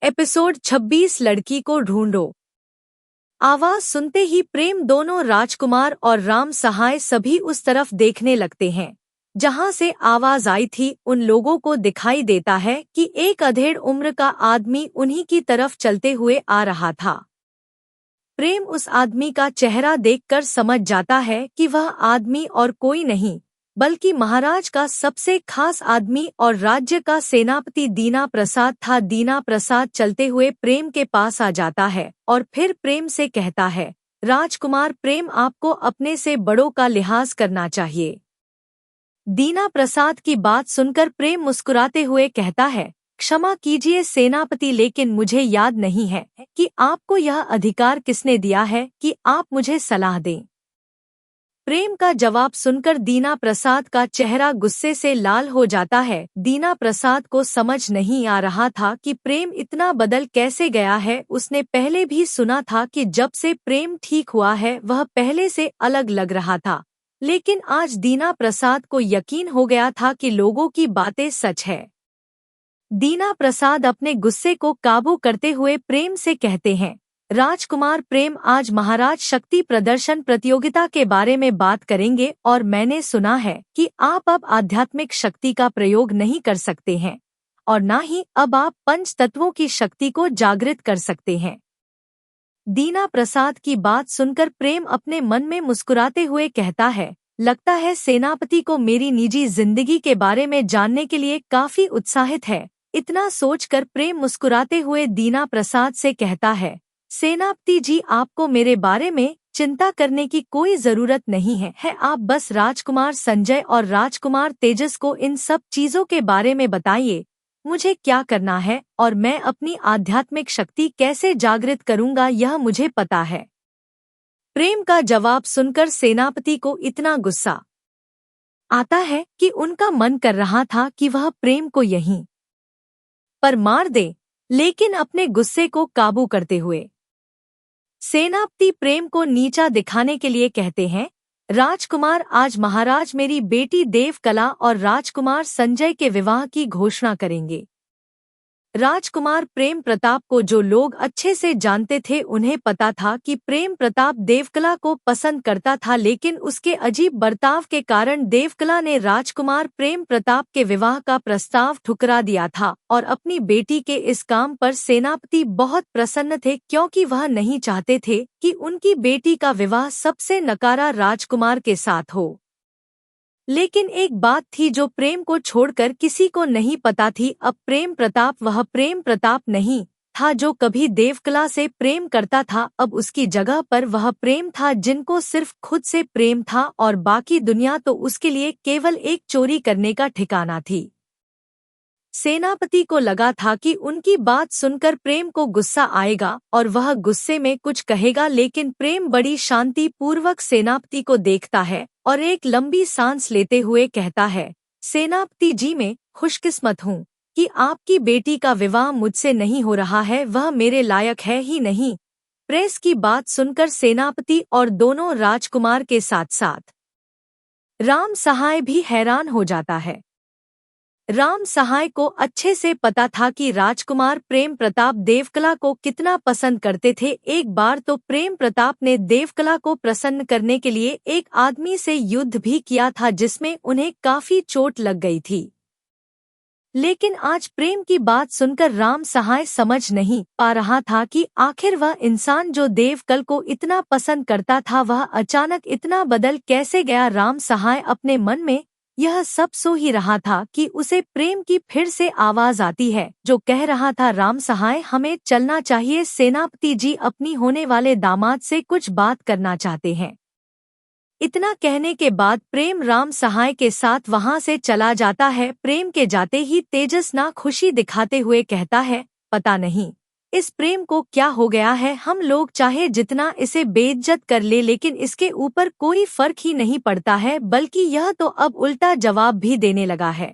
Episode 26 लड़की को ढूंढो। आवाज सुनते ही प्रेम, दोनों राजकुमार और राम सहाय सभी उस तरफ देखने लगते हैं जहां से आवाज आई थी। उन लोगों को दिखाई देता है कि एक अधेड़ उम्र का आदमी उन्हीं की तरफ चलते हुए आ रहा था। प्रेम उस आदमी का चेहरा देखकर समझ जाता है कि वह आदमी और कोई नहीं बल्कि महाराज का सबसे खास आदमी और राज्य का सेनापति दीना प्रसाद था। दीना प्रसाद चलते हुए प्रेम के पास आ जाता है और फिर प्रेम से कहता है, राजकुमार प्रेम, आपको अपने से बड़ों का लिहाज करना चाहिए। दीना प्रसाद की बात सुनकर प्रेम मुस्कुराते हुए कहता है, क्षमा कीजिए सेनापति, लेकिन मुझे याद नहीं है कि आपको यह अधिकार किसने दिया है कि आप मुझे सलाह दें। प्रेम का जवाब सुनकर दीना प्रसाद का चेहरा गुस्से से लाल हो जाता है। दीना प्रसाद को समझ नहीं आ रहा था कि प्रेम इतना बदल कैसे गया है। उसने पहले भी सुना था कि जब से प्रेम ठीक हुआ है वह पहले से अलग लग रहा था, लेकिन आज दीना प्रसाद को यकीन हो गया था कि लोगों की बातें सच है। दीना प्रसाद अपने गुस्से को काबू करते हुए प्रेम से कहते हैं, राजकुमार प्रेम, आज महाराज शक्ति प्रदर्शन प्रतियोगिता के बारे में बात करेंगे और मैंने सुना है कि आप अब आध्यात्मिक शक्ति का प्रयोग नहीं कर सकते हैं और न ही अब आप पंच तत्वों की शक्ति को जागृत कर सकते हैं। दीना प्रसाद की बात सुनकर प्रेम अपने मन में मुस्कुराते हुए कहता है, लगता है सेनापति को मेरी निजी जिंदगी के बारे में जानने के लिए काफी उत्साहित है। इतना सोचकर प्रेम मुस्कुराते हुए दीना प्रसाद से कहता है, सेनापति जी, आपको मेरे बारे में चिंता करने की कोई जरूरत नहीं है। आप बस राजकुमार संजय और राजकुमार तेजस को इन सब चीजों के बारे में बताइए। मुझे क्या करना है और मैं अपनी आध्यात्मिक शक्ति कैसे जागृत करूंगा यह मुझे पता है। प्रेम का जवाब सुनकर सेनापति को इतना गुस्सा आता है कि उनका मन कर रहा था कि वह प्रेम को यहीं पर मार दे, लेकिन अपने गुस्से को काबू करते हुए सेनापति प्रेम को नीचा दिखाने के लिए कहते हैं, राजकुमार, आज महाराज मेरी बेटी देवकला और राजकुमार संजय के विवाह की घोषणा करेंगे। राजकुमार प्रेम प्रताप को जो लोग अच्छे से जानते थे उन्हें पता था कि प्रेम प्रताप देवकला को पसंद करता था, लेकिन उसके अजीब बर्ताव के कारण देवकला ने राजकुमार प्रेम प्रताप के विवाह का प्रस्ताव ठुकरा दिया था और अपनी बेटी के इस काम पर सेनापति बहुत प्रसन्न थे, क्योंकि वह नहीं चाहते थे कि उनकी बेटी का विवाह सबसे नकारा राजकुमार के साथ हो। लेकिन एक बात थी जो प्रेम को छोड़कर किसी को नहीं पता थी। अब प्रेम प्रताप वह प्रेम प्रताप नहीं था जो कभी देवकला से प्रेम करता था। अब उसकी जगह पर वह प्रेम था जिनको सिर्फ खुद से प्रेम था और बाकी दुनिया तो उसके लिए केवल एक चोरी करने का ठिकाना थी। सेनापति को लगा था कि उनकी बात सुनकर प्रेम को गुस्सा आएगा और वह गुस्से में कुछ कहेगा, लेकिन प्रेम बड़ी शांति पूर्वक सेनापति को देखता है और एक लंबी सांस लेते हुए कहता है, सेनापति जी, मैं खुशकिस्मत हूँ कि आपकी बेटी का विवाह मुझसे नहीं हो रहा है, वह मेरे लायक है ही नहीं। प्रेस की बात सुनकर सेनापति और दोनों राजकुमार के साथ साथ राम सहाय भी हैरान हो जाता है। राम सहाय को अच्छे से पता था कि राजकुमार प्रेम प्रताप देवकला को कितना पसंद करते थे। एक बार तो प्रेम प्रताप ने देवकला को प्रसन्न करने के लिए एक आदमी से युद्ध भी किया था जिसमें उन्हें काफी चोट लग गई थी। लेकिन आज प्रेम की बात सुनकर राम सहाय समझ नहीं पा रहा था कि आखिर वह इंसान जो देवकल को इतना पसंद करता था वह अचानक इतना बदल कैसे गया। राम सहाय अपने मन में यह सब सो ही रहा था कि उसे प्रेम की फिर से आवाज आती है जो कह रहा था, राम सहाय, हमें चलना चाहिए, सेनापति जी अपनी होने वाले दामाद से कुछ बात करना चाहते हैं। इतना कहने के बाद प्रेम राम सहाय के साथ वहां से चला जाता है। प्रेम के जाते ही तेजस ना खुशी दिखाते हुए कहता है, पता नहीं इस प्रेम को क्या हो गया है। हम लोग चाहे जितना इसे बेइज्जत कर ले, लेकिन इसके ऊपर कोई फर्क ही नहीं पड़ता है, बल्कि यह तो अब उल्टा जवाब भी देने लगा है।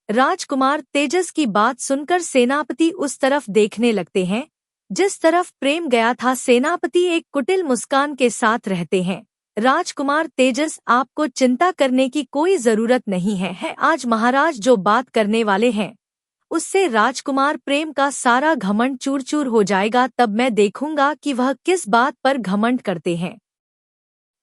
राजकुमार तेजस की बात सुनकर सेनापति उस तरफ देखने लगते हैं जिस तरफ प्रेम गया था। सेनापति एक कुटिल मुस्कान के साथ रहते हैं। राजकुमार तेजस, आपको चिंता करने की कोई जरूरत नहीं है। आज महाराज जो बात करने वाले हैं उससे राजकुमार प्रेम का सारा घमंड चूर चूर हो जाएगा। तब मैं देखूंगा कि वह किस बात पर घमंड करते हैं।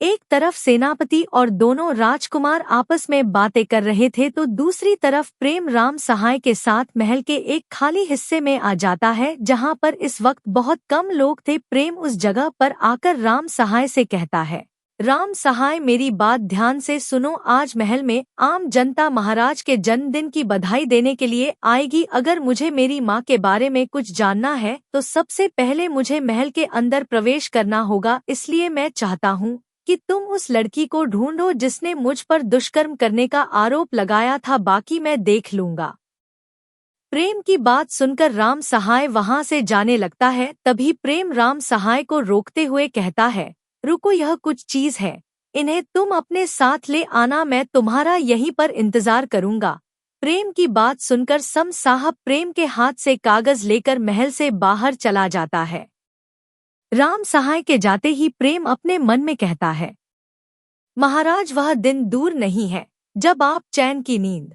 एक तरफ सेनापति और दोनों राजकुमार आपस में बातें कर रहे थे तो दूसरी तरफ प्रेम राम सहाय के साथ महल के एक खाली हिस्से में आ जाता है जहां पर इस वक्त बहुत कम लोग थे। प्रेम उस जगह पर आकर राम सहाय से कहता है, राम सहाय मेरी बात ध्यान से सुनो। आज महल में आम जनता महाराज के जन्मदिन की बधाई देने के लिए आएगी। अगर मुझे मेरी माँ के बारे में कुछ जानना है तो सबसे पहले मुझे महल के अंदर प्रवेश करना होगा। इसलिए मैं चाहता हूँ कि तुम उस लड़की को ढूंढो जिसने मुझ पर दुष्कर्म करने का आरोप लगाया था, बाकी मैं देख लूंगा। प्रेम की बात सुनकर राम सहाय वहां से जाने लगता है। तभी प्रेम राम सहाय को रोकते हुए कहता है, रुको, यह कुछ चीज है, इन्हें तुम अपने साथ ले आना, मैं तुम्हारा यहीं पर इंतजार करूंगा। प्रेम की बात सुनकर सम साहब प्रेम के हाथ से कागज लेकर महल से बाहर चला जाता है। राम सहाय के जाते ही प्रेम अपने मन में कहता है, महाराज वह दिन दूर नहीं है जब आप चैन की नींद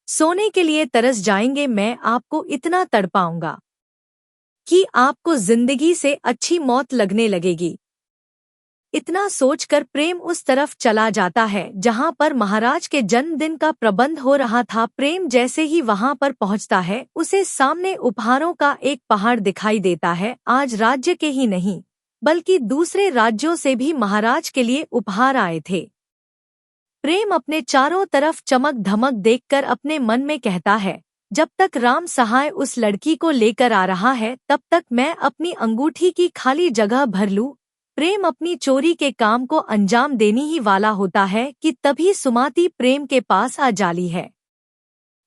सोने के लिए तरस जाएंगे। मैं आपको इतना तड़पाऊंगा कि आपको जिंदगी से अच्छी मौत लगने लगेगी। इतना सोचकर प्रेम उस तरफ चला जाता है जहां पर महाराज के जन्मदिन का प्रबंध हो रहा था। प्रेम जैसे ही वहां पर पहुंचता है उसे सामने उपहारों का एक पहाड़ दिखाई देता है। आज राज्य के ही नहीं बल्कि दूसरे राज्यों से भी महाराज के लिए उपहार आए थे। प्रेम अपने चारों तरफ चमक धमक देखकर अपने मन में कहता है, जब तक राम सहाय उस लड़की को लेकर आ रहा है तब तक मैं अपनी अंगूठी की खाली जगह भर लूं। प्रेम अपनी चोरी के काम को अंजाम देने ही वाला होता है कि तभी सुमति प्रेम के पास आ जाती है।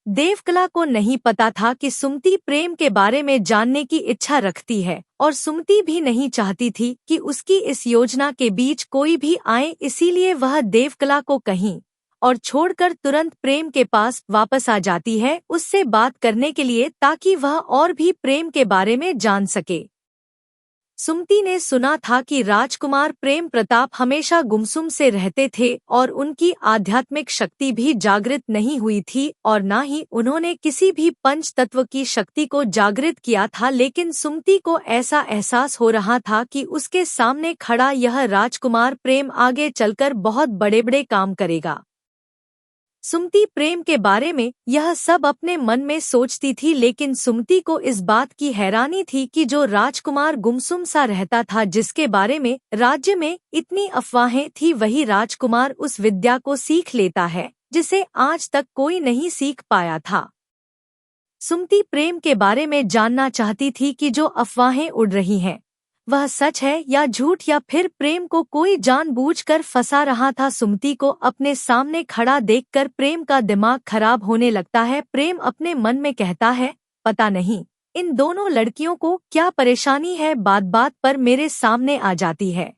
देवकला को नहीं पता था कि सुमति प्रेम के बारे में जानने की इच्छा रखती है और सुमति भी नहीं चाहती थी कि उसकी इस योजना के बीच कोई भी आए। इसीलिए वह देवकला को कहीं और छोड़कर तुरंत प्रेम के पास वापस आ जाती है उससे बात करने के लिए, ताकि वह और भी प्रेम के बारे में जान सके। सुमति ने सुना था कि राजकुमार प्रेम प्रताप हमेशा गुमसुम से रहते थे और उनकी आध्यात्मिक शक्ति भी जागृत नहीं हुई थी और न ही उन्होंने किसी भी पंच तत्व की शक्ति को जागृत किया था। लेकिन सुमति को ऐसा एहसास हो रहा था कि उसके सामने खड़ा यह राजकुमार प्रेम आगे चलकर बहुत बड़े बड़े काम करेगा। सुमति प्रेम के बारे में यह सब अपने मन में सोचती थी, लेकिन सुमति को इस बात की हैरानी थी कि जो राजकुमार गुमसुम सा रहता था, जिसके बारे में राज्य में इतनी अफवाहें थी, वही राजकुमार उस विद्या को सीख लेता है जिसे आज तक कोई नहीं सीख पाया था। सुमति प्रेम के बारे में जानना चाहती थी कि जो अफवाहें उड़ रही हैं वह सच है या झूठ, या फिर प्रेम को कोई जानबूझकर फंसा रहा था। सुमति को अपने सामने खड़ा देखकर प्रेम का दिमाग खराब होने लगता है। प्रेम अपने मन में कहता है, पता नहीं इन दोनों लड़कियों को क्या परेशानी है, बात बात पर मेरे सामने आ जाती है।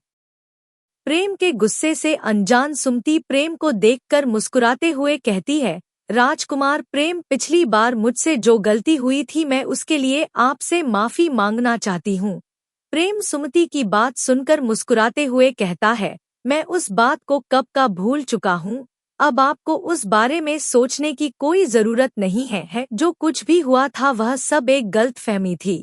प्रेम के गुस्से से अनजान सुमति प्रेम को देखकर मुस्कुराते हुए कहती है, राजकुमार प्रेम, पिछली बार मुझसे जो गलती हुई थी मैं उसके लिए आपसे माफी मांगना चाहती हूँ। प्रेम सुमति की बात सुनकर मुस्कुराते हुए कहता है, मैं उस बात को कब का भूल चुका हूँ, अब आपको उस बारे में सोचने की कोई जरूरत नहीं है। जो कुछ भी हुआ था वह सब एक गलतफहमी थी।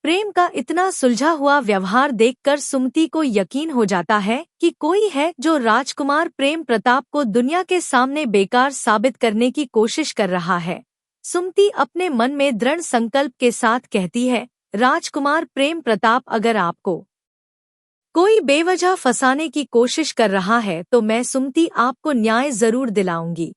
प्रेम का इतना सुलझा हुआ व्यवहार देखकर सुमति को यकीन हो जाता है कि कोई है जो राजकुमार प्रेम प्रताप को दुनिया के सामने बेकार साबित करने की कोशिश कर रहा है। सुमति अपने मन में दृढ़ संकल्प के साथ कहती है, राजकुमार प्रेम प्रताप, अगर आपको कोई बेवजह फंसाने की कोशिश कर रहा है तो मैं सुमति आपको न्याय जरूर दिलाऊंगी।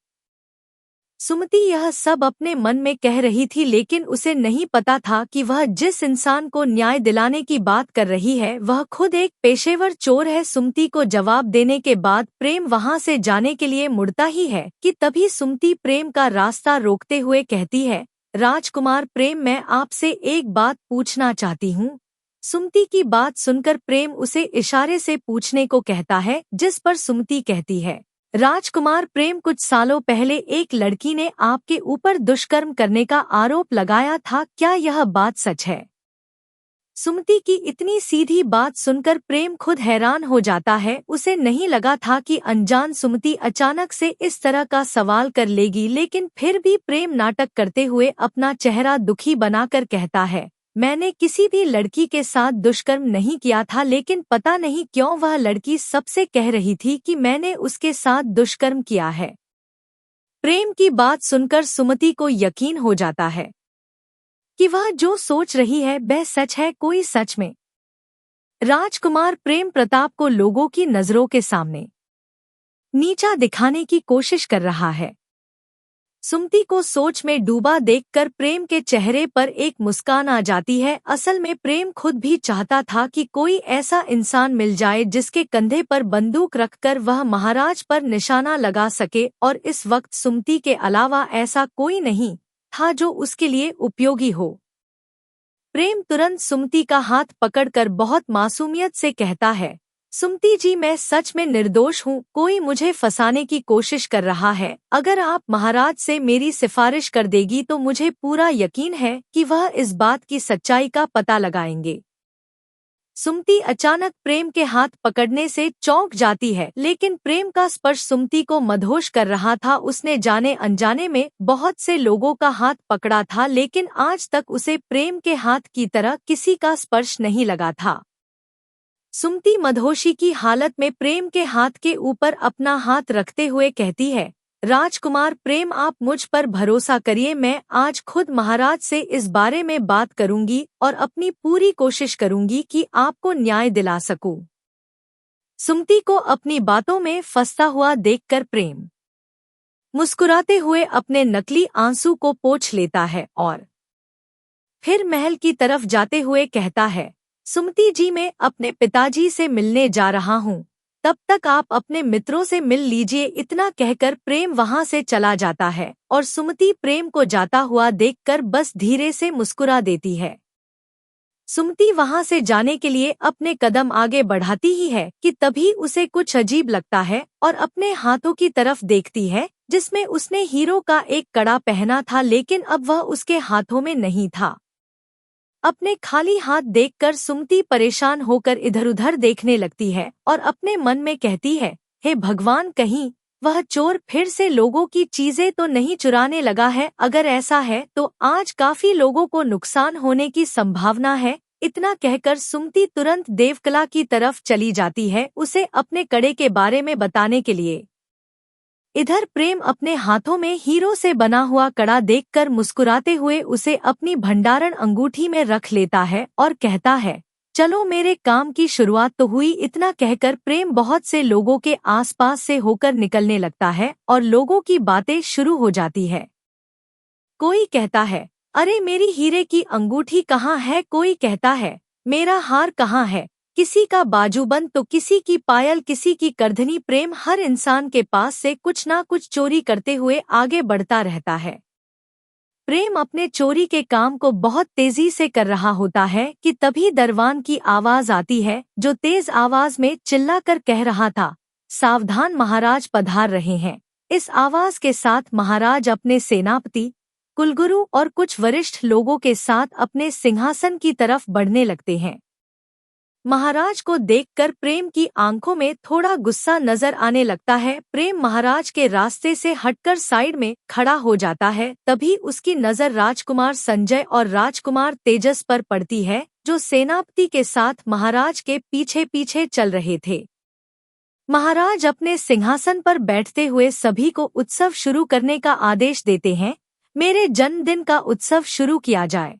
सुमति यह सब अपने मन में कह रही थी, लेकिन उसे नहीं पता था कि वह जिस इंसान को न्याय दिलाने की बात कर रही है वह खुद एक पेशेवर चोर है। सुमति को जवाब देने के बाद प्रेम वहां से जाने के लिए मुड़ता ही है कि तभी सुमति प्रेम का रास्ता रोकते हुए कहती है, राजकुमार प्रेम, मैं आपसे एक बात पूछना चाहती हूँ। सुमति की बात सुनकर प्रेम उसे इशारे से पूछने को कहता है, जिस पर सुमति कहती है, राजकुमार प्रेम, कुछ सालों पहले एक लड़की ने आपके ऊपर दुष्कर्म करने का आरोप लगाया था, क्या यह बात सच है? सुमति की इतनी सीधी बात सुनकर प्रेम खुद हैरान हो जाता है। उसे नहीं लगा था कि अनजान सुमति अचानक से इस तरह का सवाल कर लेगी, लेकिन फिर भी प्रेम नाटक करते हुए अपना चेहरा दुखी बनाकर कहता है, मैंने किसी भी लड़की के साथ दुष्कर्म नहीं किया था, लेकिन पता नहीं क्यों वह लड़की सबसे कह रही थी कि मैंने उसके साथ दुष्कर्म किया है। प्रेम की बात सुनकर सुमति को यकीन हो जाता है कि वह जो सोच रही है वह सच है। कोई सच में राजकुमार प्रेम प्रताप को लोगों की नजरों के सामने नीचा दिखाने की कोशिश कर रहा है। सुमति को सोच में डूबा देखकर प्रेम के चेहरे पर एक मुस्कान आ जाती है। असल में प्रेम खुद भी चाहता था कि कोई ऐसा इंसान मिल जाए जिसके कंधे पर बंदूक रखकर वह महाराज पर निशाना लगा सके, और इस वक्त सुमति के अलावा ऐसा कोई नहीं था जो उसके लिए उपयोगी हो। प्रेम तुरंत सुमति का हाथ पकड़कर बहुत मासूमियत से कहता है, सुमति जी, मैं सच में निर्दोष हूँ, कोई मुझे फंसाने की कोशिश कर रहा है। अगर आप महाराज से मेरी सिफारिश कर देगी तो मुझे पूरा यकीन है कि वह इस बात की सच्चाई का पता लगाएंगे। सुमति अचानक प्रेम के हाथ पकड़ने से चौंक जाती है, लेकिन प्रेम का स्पर्श सुमति को मदहोश कर रहा था। उसने जाने अनजाने में बहुत से लोगों का हाथ पकड़ा था, लेकिन आज तक उसे प्रेम के हाथ की तरह किसी का स्पर्श नहीं लगा था। सुमति मदहोशी की हालत में प्रेम के हाथ के ऊपर अपना हाथ रखते हुए कहती है, राजकुमार प्रेम, आप मुझ पर भरोसा करिए, मैं आज खुद महाराज से इस बारे में बात करूंगी और अपनी पूरी कोशिश करूंगी कि आपको न्याय दिला सकूं। सुमति को अपनी बातों में फंसता हुआ देखकर प्रेम मुस्कुराते हुए अपने नकली आंसू को पोंछ लेता है और फिर महल की तरफ जाते हुए कहता है, सुमति जी, मैं अपने पिताजी से मिलने जा रहा हूँ, तब तक आप अपने मित्रों से मिल लीजिए। इतना कहकर प्रेम वहां से चला जाता है और सुमति प्रेम को जाता हुआ देखकर बस धीरे से मुस्कुरा देती है। सुमति वहां से जाने के लिए अपने कदम आगे बढ़ाती ही है कि तभी उसे कुछ अजीब लगता है और अपने हाथों की तरफ देखती है, जिसमें उसने हीरो का एक कड़ा पहना था, लेकिन अब वह उसके हाथों में नहीं था। अपने खाली हाथ देखकर सुमति परेशान होकर इधर-उधर देखने लगती है और अपने मन में कहती है, हे भगवान, कहीं वह चोर फिर से लोगों की चीजें तो नहीं चुराने लगा है। अगर ऐसा है तो आज काफी लोगों को नुकसान होने की संभावना है। इतना कहकर सुमति तुरंत देवकला की तरफ चली जाती है, उसे अपने कड़े के बारे में बताने के लिए। इधर प्रेम अपने हाथों में हीरो से बना हुआ कड़ा देखकर मुस्कुराते हुए उसे अपनी भंडारण अंगूठी में रख लेता है और कहता है, चलो मेरे काम की शुरुआत तो हुई। इतना कहकर प्रेम बहुत से लोगों के आसपास से होकर निकलने लगता है और लोगों की बातें शुरू हो जाती है। कोई कहता है, अरे मेरी हीरे की अंगूठी कहाँ है? कोई कहता है, मेरा हार कहाँ है? किसी का बाजूबंद तो किसी की पायल, किसी की करधनी। प्रेम हर इंसान के पास से कुछ ना कुछ चोरी करते हुए आगे बढ़ता रहता है। प्रेम अपने चोरी के काम को बहुत तेजी से कर रहा होता है कि तभी दरवान की आवाज आती है, जो तेज आवाज में चिल्लाकर कह रहा था, सावधान, महाराज पधार रहे हैं। इस आवाज के साथ महाराज अपने सेनापति, कुलगुरु और कुछ वरिष्ठ लोगों के साथ अपने सिंहासन की तरफ बढ़ने लगते हैं। महाराज को देखकर प्रेम की आंखों में थोड़ा गुस्सा नजर आने लगता है। प्रेम महाराज के रास्ते से हटकर साइड में खड़ा हो जाता है। तभी उसकी नजर राजकुमार संजय और राजकुमार तेजस पर पड़ती है, जो सेनापति के साथ महाराज के पीछे पीछे चल रहे थे। महाराज अपने सिंहासन पर बैठते हुए सभी को उत्सव शुरू करने का आदेश देते हैं। मेरे जन्मदिन का उत्सव शुरू किया जाए।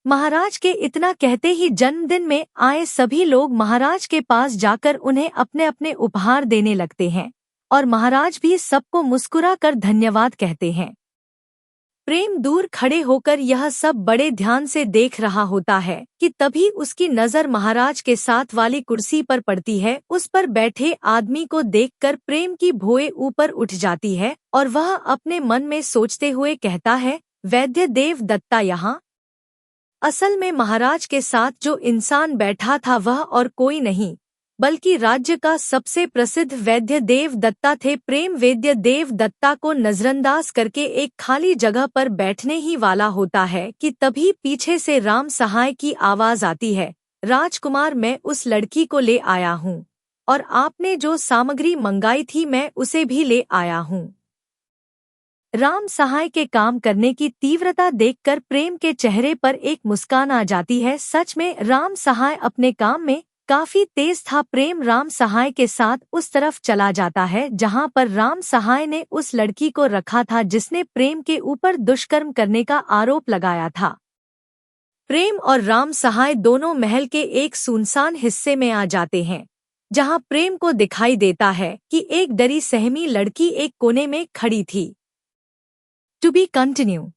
महाराज के इतना कहते ही जन्मदिन में आए सभी लोग महाराज के पास जाकर उन्हें अपने अपने उपहार देने लगते हैं और महाराज भी सबको मुस्कुराकर धन्यवाद कहते हैं। प्रेम दूर खड़े होकर यह सब बड़े ध्यान से देख रहा होता है कि तभी उसकी नजर महाराज के साथ वाली कुर्सी पर पड़ती है। उस पर बैठे आदमी को देखकर प्रेम की भौहें ऊपर उठ जाती है और वह अपने मन में सोचते हुए कहता है, वैद्य देव दत्ता यहाँ। असल में महाराज के साथ जो इंसान बैठा था वह और कोई नहीं, बल्कि राज्य का सबसे प्रसिद्ध वैद्य देव दत्ता थे। प्रेम वैद्य देव दत्ता को नजरअंदाज करके एक खाली जगह पर बैठने ही वाला होता है कि तभी पीछे से राम सहाय की आवाज आती है, राजकुमार मैं उस लड़की को ले आया हूँ और आपने जो सामग्री मंगाई थी मैं उसे भी ले आया हूँ। राम सहाय के काम करने की तीव्रता देखकर प्रेम के चेहरे पर एक मुस्कान आ जाती है। सच में राम सहाय अपने काम में काफी तेज था। प्रेम राम सहाय के साथ उस तरफ चला जाता है जहां पर राम सहाय ने उस लड़की को रखा था जिसने प्रेम के ऊपर दुष्कर्म करने का आरोप लगाया था। प्रेम और राम सहाय दोनों महल के एक सुनसान हिस्से में आ जाते हैं जहां प्रेम को दिखाई देता है कि एक डरी सहमी लड़की एक कोने में खड़ी थी। To be continue.